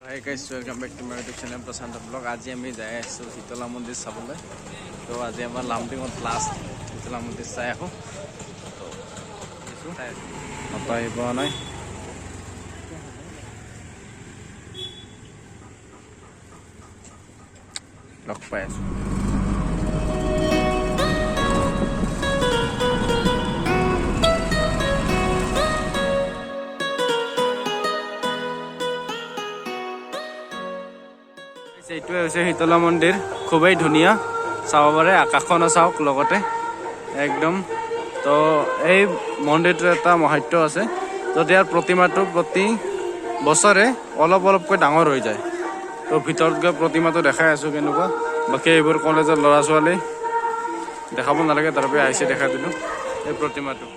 Hi guys, welcome back to my YouTube channel Prashant Vlog. আজি আমি যাই আছো শীতলা মন্দিৰ চাবলৈ। তো আজি আমাৰ লামডিঙত লাষ্ট শীতলা মন্দিৰ চাই আহো। তো কিছু আপাই পোৱা নাই। লগ পাই আছো। এইটোৱে হৈছে শীতলা মন্দিৰ, খুবেই ধুনীয়া, চাব পাৰে, আকাশখনো চাওক লগতে একদম। তো এই মন্দিৰটোৰ এটা মহত্ব আছে, য'ত ইয়াৰ প্ৰতিমাটো প্ৰতি বছৰে অলপকৈ ডাঙৰ হৈ যায়। তো ভিতৰত গৈ প্ৰতিমাটো দেখাই আছোঁ কেনেকুৱা। বাকী এইবোৰ কলেজৰ ল'ৰা ছোৱালী দেখাব নালাগে, তাৰ পৰা আহিছে দেখাই দিলোঁ এই প্ৰতিমাটো।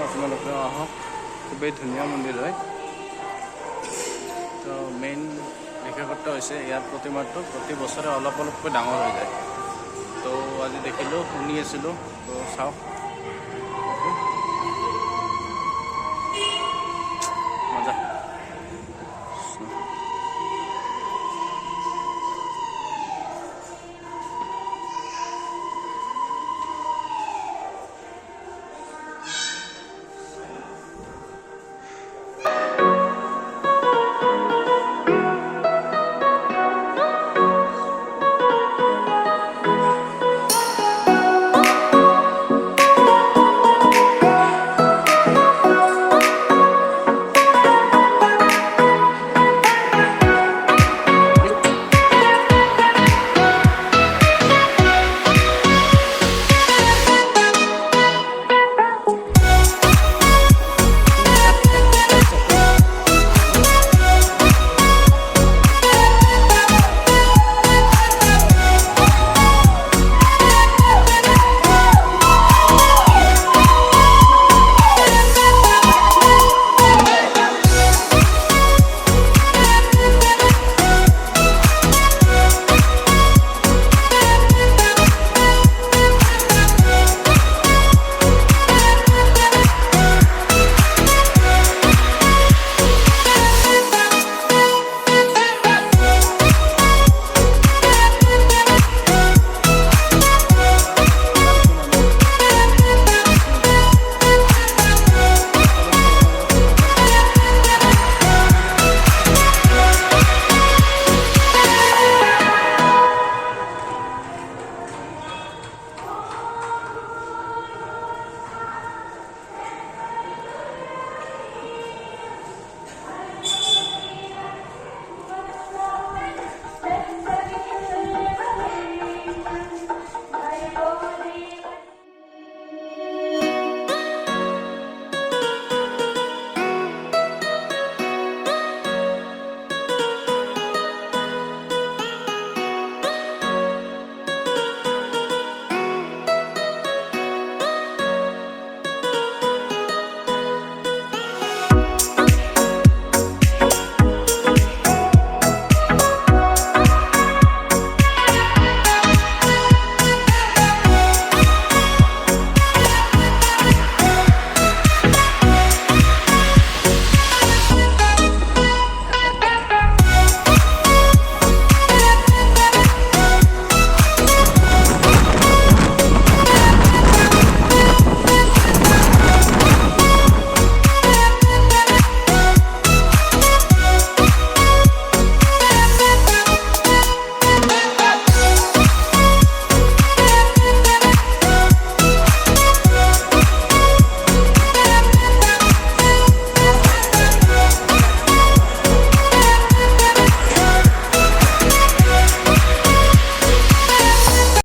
আপোনালোকে আহক, খুবেই ধুনীয়া মন্দিৰ হয়। তো মেইন বিশেষত্ব হৈছে ইয়াৰ প্ৰতিমাটো প্ৰতি বছৰে অলপকৈ ডাঙৰ হৈ যায়। তো আজি দেখিলোঁ, শুনি আছিলোঁ, তো চাওক।